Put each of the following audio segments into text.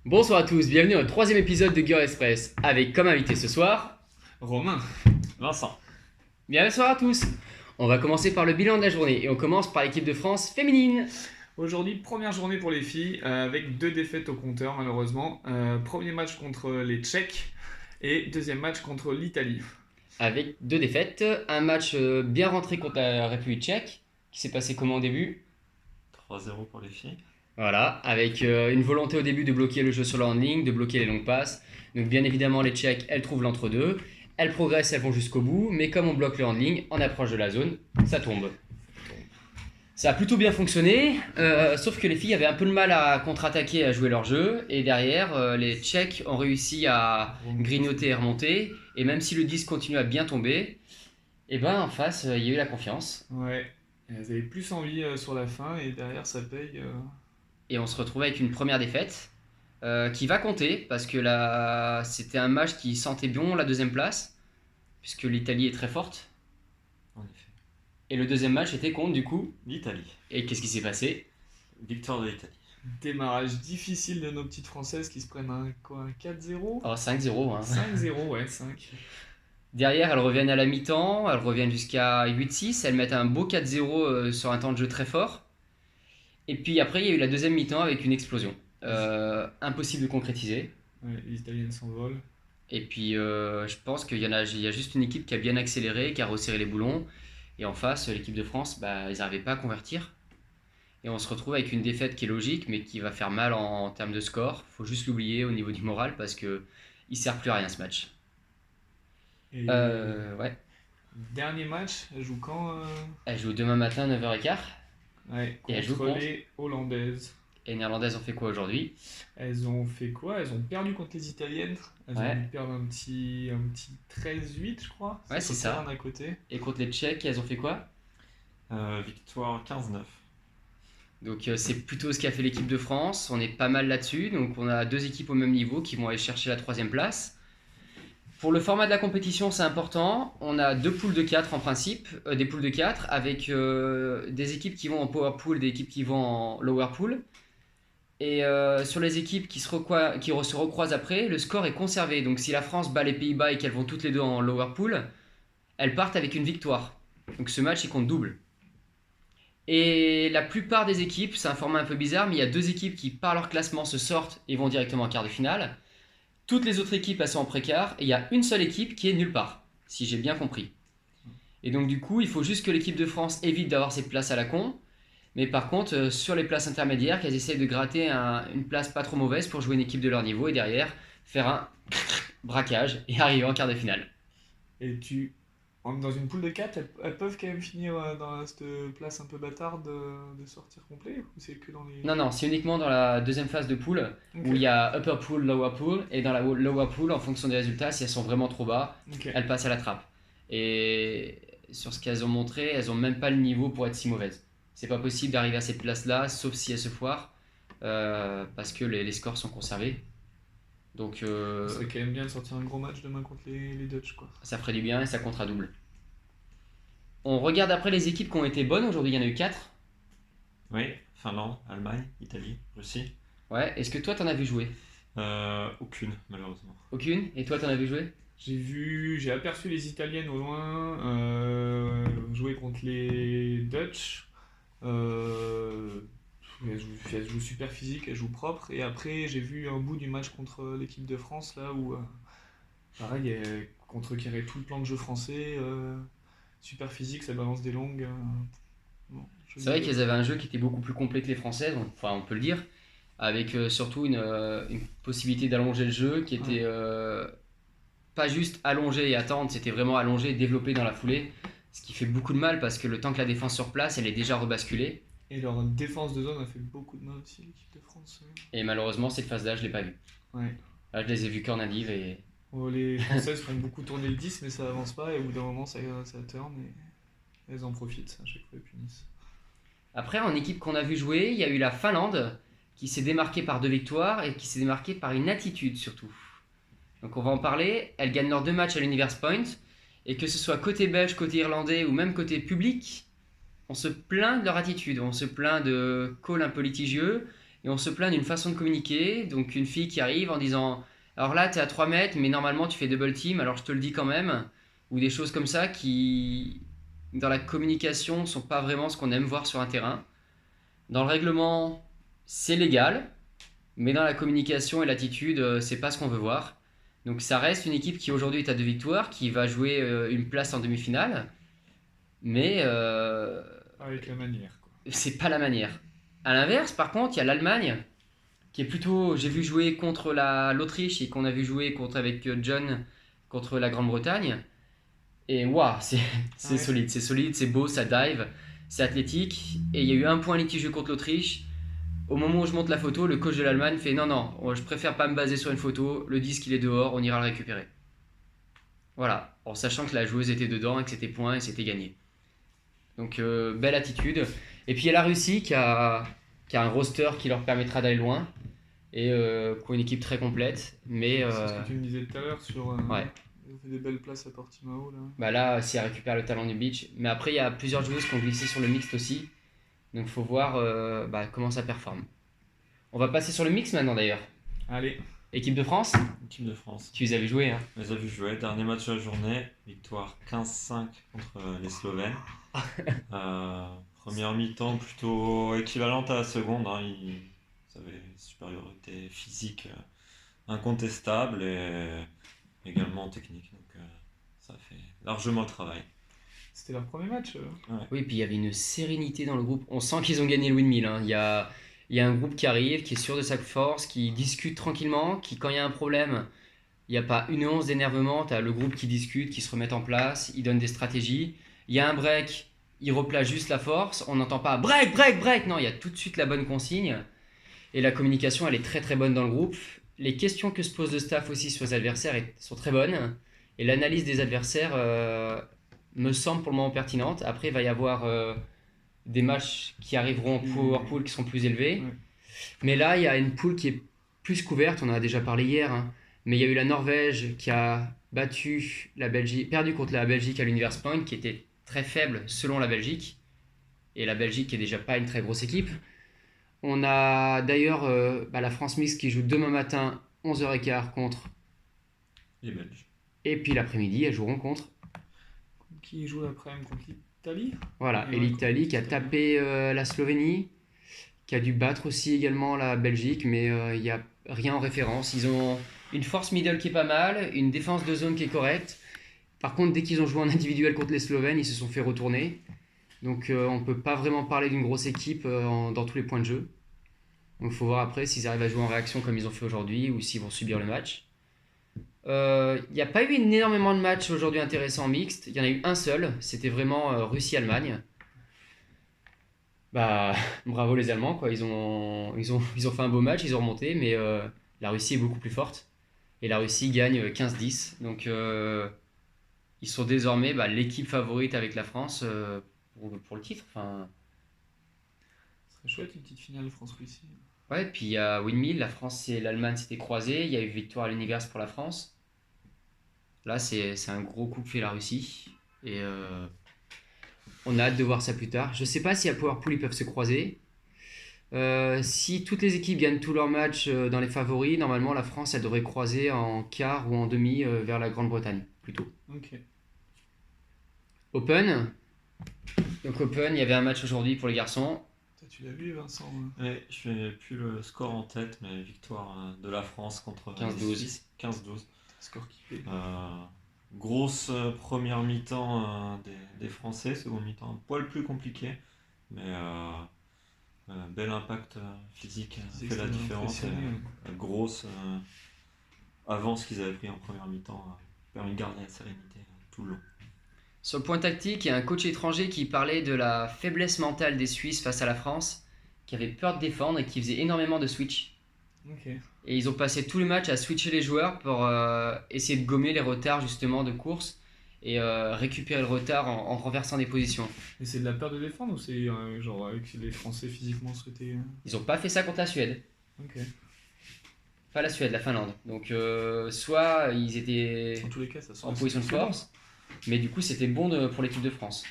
Bonsoir à tous, bienvenue au troisième épisode de Girl Express avec comme invité ce soir. Romain. Vincent. Bien bonsoir à tous. On va commencer par le bilan de la journée et on commence par l'équipe de France féminine. Aujourd'hui, première journée pour les filles, avec 2 défaites au compteur malheureusement. Premier match contre les Tchèques et deuxième match contre l'Italie. Avec 2 défaites, un match bien rentré contre la République tchèque qui s'est passé comment au début. 3-0 pour les filles. Voilà, avec une volonté au début de bloquer le jeu sur le handling, de bloquer les longues passes. Donc bien évidemment les Tchèques, elles trouvent l'entre-deux, elles progressent, elles vont jusqu'au bout, mais comme on bloque le handling, en approche de la zone, ça tombe. Ça a plutôt bien fonctionné, sauf que les filles avaient un peu de mal à contre-attaquer, à jouer leur jeu, et derrière, les Tchèques ont réussi à grignoter et remonter, et même si le disque continue à bien tomber, et ben en face, il y a eu la confiance, Ouais, elles avaient plus envie sur la fin et derrière ça paye. et on se retrouve avec une première défaite, qui va compter, parce que là, c'était un match qui sentait bon la deuxième place, puisque l'Italie est très forte, En effet. et le deuxième match était contre du coup, L'Italie. et qu'est-ce qui s'est passé? Victoire de l'Italie. Démarrage difficile de nos petites françaises qui se prennent un 4-0. Oh, 5-0, hein. 5-0, ouais, 5. Derrière, elles reviennent à la mi-temps, elles reviennent jusqu'à 8-6, elles mettent un beau 4-0 sur un temps de jeu très fort. Et puis après, il y a eu la deuxième mi-temps avec une explosion. Impossible de concrétiser. Ouais, les Italiennes s'envolent. Et puis, je pense il y a juste une équipe qui a bien accéléré, qui a resserré les boulons. Et en face, l'équipe de France, bah, ils n'arrivaient pas à convertir. Et on se retrouve avec une défaite qui est logique, mais qui va faire mal en termes de score. Faut juste l'oublier au niveau du moral parce que il sert plus à rien ce match. Et Ouais. dernier match, elles jouent quand Elle joue demain matin 9h15. Ouais, Et elles jouent contre contre les Hollandaises. Et les Néerlandaises ont fait quoi aujourd'hui? Elles ont fait quoi? Elles ont perdu contre les Italiennes. Elles Ouais. ont dû perdre un petit 13-8, je crois. Ouais, c'est ça. D'un côté. Et contre les Tchèques, elles ont fait quoi? Victoire 15-9. Donc c'est plutôt ce qu'a fait l'équipe de France. On est pas mal là-dessus. Donc on a deux équipes au même niveau qui vont aller chercher la troisième place. Pour le format de la compétition, c'est important. On a deux poules de 4 en principe, des poules de 4 avec des équipes qui vont en power pool, des équipes qui vont en lower pool. Et sur les équipes qui se recroisent après, le score est conservé. Donc si la France bat les Pays-Bas et qu'elles vont toutes les deux en lower pool, elles partent avec une victoire. Donc ce match, il compte double. Et la plupart des équipes, c'est un format un peu bizarre, mais il y a deux équipes qui, par leur classement, se sortent et vont directement en quart de finale. Toutes les autres équipes, elles sont en préquart, et il y a une seule équipe qui est nulle part, si j'ai bien compris. Et donc du coup, il faut juste que l'équipe de France évite d'avoir cette place à la con, mais par contre, sur les places intermédiaires, qu'elles essayent de gratter une place pas trop mauvaise pour jouer une équipe de leur niveau, et derrière, faire un braquage et arriver en quart de finale. Et dans une poule de 4, elles peuvent quand même finir dans cette place un peu bâtarde de sortir complet ou c'est que dans les. Non, c'est uniquement dans la deuxième phase de pool, Ok. où il y a upper pool, lower pool, et dans la lower pool, en fonction des résultats, si elles sont vraiment trop bas, Ok. elles passent à la trappe. Et sur ce qu'elles ont montré, elles ont même pas le niveau pour être si mauvaises. C'est pas possible d'arriver à cette place-là, sauf si elles se foirent, parce que les scores sont conservés. Donc Ce serait quand même bien de sortir un gros match demain contre les Dutch, quoi. ça ferait du bien et ça comptera double. On regarde après les équipes qui ont été bonnes, aujourd'hui il y en a eu 4. Oui, Finlande, Allemagne, Italie, Russie. Ouais, est-ce que toi t'en as vu jouer? Aucune, malheureusement. Aucune? Et toi t'en as vu jouer? J'ai aperçu les Italiennes au loin jouer contre les Dutch. Elles jouent super physique, elles jouent propre. Et après, j'ai vu un bout du match contre l'équipe de France, là où, pareil, contre eux qui avait tout le plan de jeu français. Super physique, ça balance des longues. Bon, C'est vrai qu'elles avaient un jeu qui était beaucoup plus complet que les Françaises, enfin on peut le dire, avec surtout une possibilité d'allonger le jeu qui était pas juste allonger et attendre, c'était vraiment allonger et développer dans la foulée, ce qui fait beaucoup de mal parce que le temps que la défense sur place, elle est déjà rebasculée. Et leur défense de zone a fait beaucoup de mal aussi, l'équipe de France. Et malheureusement, cette phase-là, je l'ai pas vue. Ouais. Là, je les ai vues qu'en Nadive et Bon, les Françaises font beaucoup tourner le 10, mais ça avance pas, et au bout d'un moment, ça turn, et elles en profitent, à chaque fois, elles punissent. après, en équipe qu'on a vu jouer, il y a eu la Finlande qui s'est démarquée par 2 victoires et qui s'est démarquée par une attitude surtout. Donc on va en parler. Elles gagnent leurs 2 matchs à l'Universe Point. Et que ce soit côté belge, côté irlandais ou même côté public, on se plaint de leur attitude. On se plaint de calls un peu litigieux. et on se plaint d'une façon de communiquer. Donc une fille qui arrive en disant alors là tu es à 3 mètres mais normalement tu fais double team alors je te le dis quand même, ou des choses comme ça qui dans la communication sont pas vraiment ce qu'on aime voir sur un terrain. Dans le règlement c'est légal, mais dans la communication et l'attitude c'est pas ce qu'on veut voir. Donc ça reste une équipe qui aujourd'hui est à 2 victoires, qui va jouer une place en demi-finale, mais Avec la manière, quoi. c'est pas la manière. À l'inverse, par contre, il y a l'Allemagne qui est plutôt. J'ai vu jouer contre l'Autriche et qu'on a vu jouer contre avec John contre la Grande-Bretagne. Et waouh, c'est Ouais. solide, c'est beau, ça dive, c'est athlétique. Et il y a eu un point litigieux contre l'Autriche. Au moment où je monte la photo, le coach de l'Allemagne fait non, je préfère pas me baser sur une photo. Le disque il est dehors, on ira le récupérer. Voilà, en sachant que la joueuse était dedans et que c'était point et c'était gagné. Donc belle attitude. Et puis il y a la Russie qui a un roster qui leur permettra d'aller loin et qui a une équipe très complète. Mais C'est ce que tu me disais tout à l'heure sur. ouais. Ils ont fait des belles places à Portimao, là. Bah là, si elle récupère le talent du beach. Mais après, il y a plusieurs joueuses qui ont glissé sur le mixte aussi. Donc faut voir comment ça performe. On va passer sur le mix maintenant d'ailleurs. Allez. Équipe de France, Équipe de France. tu les as vu jouer. Hein. On les a vus jouer. Dernier match de la journée. Victoire 15-5 contre les Slovènes. Première mi-temps plutôt équivalente à la seconde. Hein. Ils avaient une supériorité physique incontestable et également technique. Donc ça fait largement le travail. C'était leur premier match. Oui, puis il y avait une sérénité dans le groupe. On sent qu'ils ont gagné le windmill. Hein. Il y a un groupe qui arrive, qui est sûr de sa force, qui discute tranquillement, qui quand il y a un problème, il n'y a pas une once d'énervement. Tu as le groupe qui discute, qui se remet en place, il donne des stratégies. Il y a un break, il replace juste la force. On n'entend pas break, break, break. Non, il y a tout de suite la bonne consigne. Et la communication, elle est très très bonne dans le groupe. Les questions que se pose le staff aussi sur les adversaires sont très bonnes. Et l'analyse des adversaires me semble pour le moment pertinente. Après, il va y avoir des matchs qui arriveront en power pool qui seront plus élevés. Ouais. Mais là, il y a une poule qui est plus couverte. On en a déjà parlé hier. Hein. Mais il y a eu la Norvège qui a battu la Belgique, perdu contre la Belgique à l'Universe Point, qui était très faible selon la Belgique. Et la Belgique qui est déjà pas une très grosse équipe. On a d'ailleurs la France mixte qui joue demain matin 11h15 contre. Les Belges. Et puis l'après-midi, elles joueront contre. Qui joue l'après-midi contre l'Italie? Voilà, Ouais, et l'Italie qui a contre tapé la Slovénie, qui a dû battre aussi également la Belgique, mais il n'y a rien en référence. Ils ont une force middle qui est pas mal, une défense de zone qui est correcte. Par contre, dès qu'ils ont joué en individuel contre les Slovènes, ils se sont fait retourner. Donc on ne peut pas vraiment parler d'une grosse équipe dans tous les points de jeu. Donc il faut voir après s'ils arrivent à jouer en réaction comme ils ont fait aujourd'hui ou s'ils vont subir le match. Il n'y a pas eu énormément de matchs aujourd'hui intéressants en mixte. Il y en a eu un seul, c'était vraiment Russie-Allemagne. Bah, bravo les Allemands, quoi. Ils ont fait un beau match, ils ont remonté, mais la Russie est beaucoup plus forte. Et la Russie gagne 15-10. Donc ils sont désormais l'équipe favorite avec la France pour le titre. Enfin, Ce serait chouette une petite finale France-Russie. ouais, puis il y a Windmill, la France et l'Allemagne s'étaient croisés. Il y a eu victoire à l'Univers pour la France. Là, c'est un gros coup que fait la Russie. Et on a hâte de voir ça plus tard. Je sais pas si à Power Pool ils peuvent se croiser. Si toutes les équipes gagnent tous leurs matchs dans les favoris, normalement la France elle devrait croiser en quart ou en demi vers la Grande-Bretagne plutôt. Ok. Open. Donc Open, il y avait un match aujourd'hui pour les garçons. Toi, tu l'as vu, Vincent? Ouais, je n'ai plus le score en tête, mais victoire de la France contre 15-12. les Suisses. 15-12. Score qui fait. Grosse première mi-temps des Français, seconde mi-temps un poil plus compliqué, mais bel impact physique C'est fait la extrêmement différence. Et, impressionné. la grosse avance qu'ils avaient pris en première mi-temps a permis de garder la sérénité tout le long. Sur le point tactique, il y a un coach étranger qui parlait de la faiblesse mentale des Suisses face à la France, qui avait peur de défendre et qui faisait énormément de switch. Ok. Et ils ont passé tout le match à switcher les joueurs pour essayer de gommer les retards justement de course et récupérer le retard en renversant des positions. Et c'est de la peur de défendre ou c'est genre que les Français physiquement souhaitaient. Ils n'ont pas fait ça contre la Suède. Ok. Pas la Suède, la Finlande. Donc soit ils étaient En tous les cas, ça sent en position de force, mais du coup c'était bon pour l'équipe de France.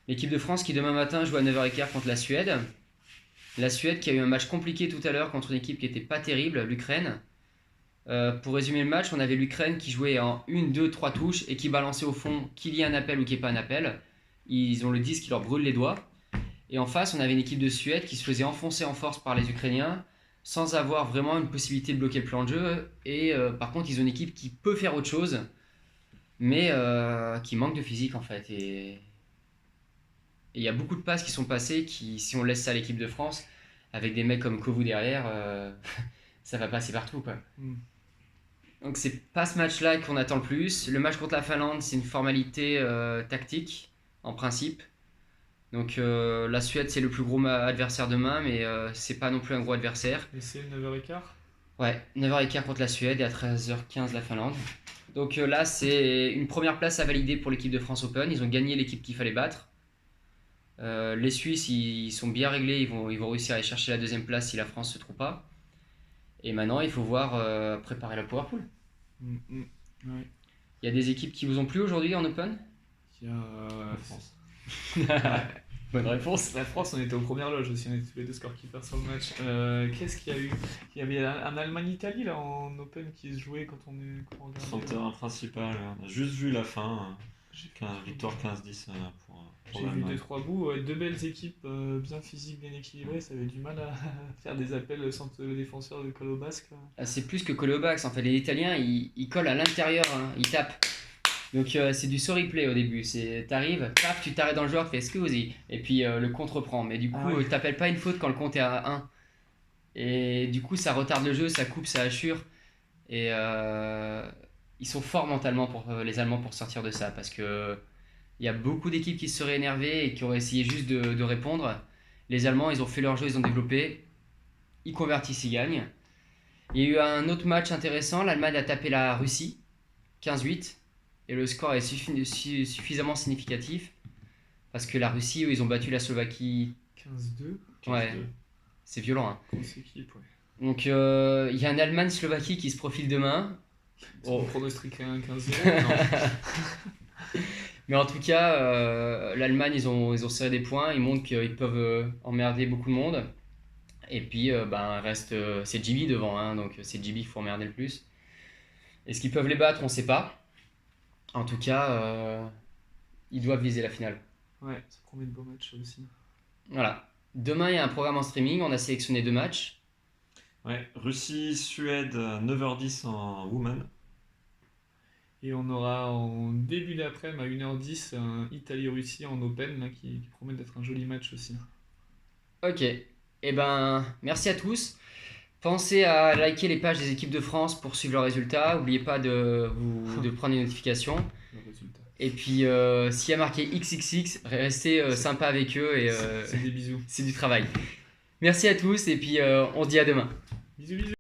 L'équipe de France qui demain matin joue à 9h15 contre la Suède. La Suède qui a eu un match compliqué tout à l'heure contre une équipe qui n'était pas terrible, l'Ukraine. Pour résumer le match, on avait l'Ukraine qui jouait en 1, 2, 3 touches et qui balançait au fond qu'il y ait un appel ou qu'il n'y ait pas un appel. Ils ont le disque qui leur brûle les doigts. Et en face, on avait une équipe de Suède qui se faisait enfoncer en force par les Ukrainiens sans avoir vraiment une possibilité de bloquer le plan de jeu. Et par contre, ils ont une équipe qui peut faire autre chose, mais qui manque de physique en fait. Et il y a beaucoup de passes qui sont passées qui, si on laisse ça à l'équipe de France, avec des mecs comme Kovu derrière, ça va passer partout quoi. Mm. Donc c'est pas ce match-là qu'on attend le plus. Le match contre la Finlande, c'est une formalité tactique, en principe. Donc la Suède, c'est le plus gros adversaire demain, mais c'est pas non plus un gros adversaire. Et c'est 9h15. Ouais, 9h15 contre la Suède et à 13h15 la Finlande. Donc là, c'est une première place à valider pour l'équipe de France Open. Ils ont gagné l'équipe qu'il fallait battre. Les Suisses, ils sont bien réglés. Ils vont réussir à aller chercher la deuxième place si la France se trompe pas. Et maintenant, il faut voir préparer la Power Pool. Ouais. Il y a des équipes qui vous ont plu aujourd'hui en Open? Il y a La France. Bonne réponse. la France, on était aux premières loges aussi, on était tous les deux scorekeepers sur le match. Qu'est-ce qu'il y a eu? Il y avait un Allemagne-Italie là en Open qui se jouait quand on regardait. Sur le terrain principal, on a juste vu la fin. J'ai- Victoire 15-10 pour J'ai vu l'Allemagne. 2-3 bouts, ouais, deux belles équipes bien physiques, bien équilibrées. Ça avait du mal à faire des appels sans le défenseur de Colo Basque. Ah, c'est plus que Colobax. En fait, les Italiens, ils collent à l'intérieur, hein, ils tapent. Donc c'est du sorry play au début. T'arrives, paf, tu t'arrêtes dans le joueur, tu fais scusi, et puis le compte reprend. Mais du coup, Ah ouais. t'appelles pas une faute quand le compte est à 1. Et du coup, ça retarde le jeu, ça coupe, ça assure. Et ils sont forts mentalement pour les Allemands pour sortir de ça, parce que il y a beaucoup d'équipes qui se seraient énervées et qui auraient essayé juste de répondre. Les Allemands, ils ont fait leur jeu, ils ont développé, ils convertissent, ils gagnent. Il y a eu un autre match intéressant, l'Allemagne a tapé la Russie, 15-8, et le score est suffisamment significatif, parce que la Russie, eux, ils ont battu la Slovaquie, 15-2. Ouais. c'est violent. Hein. Grosse équipe, ouais. Donc il y a un Allemagne-Slovaquie qui se profile demain. On Oh. pronostiquerait un 15-0. Non. Mais en tout cas, l'Allemagne, ils ont serré des points, ils montrent qu'ils peuvent emmerder beaucoup de monde. Et puis, reste, c'est JB devant, hein, donc c'est JB qu'il faut emmerder le plus. Est-ce qu'ils peuvent les battre? On ne sait pas. En tout cas, ils doivent viser la finale. Ouais, ça promet de beaux matchs aussi. Voilà. Demain, il y a un programme en streaming, on a sélectionné 2 matchs. Ouais, Russie-Suède, 9h10 en Women. Et on aura en début d'après-midi à 1h10 un Italie-Russie en Open là, qui promet d'être un joli match aussi. Ok. Eh ben, merci à tous. Pensez à liker les pages des équipes de France pour suivre leurs résultats. N'oubliez pas de prendre les notifications. Le résultat. Et puis, s'il y a marqué XXX, restez sympa avec eux et C'est des bisous. c'est du travail. Merci à tous et puis on se dit à demain. Bisous, bisous.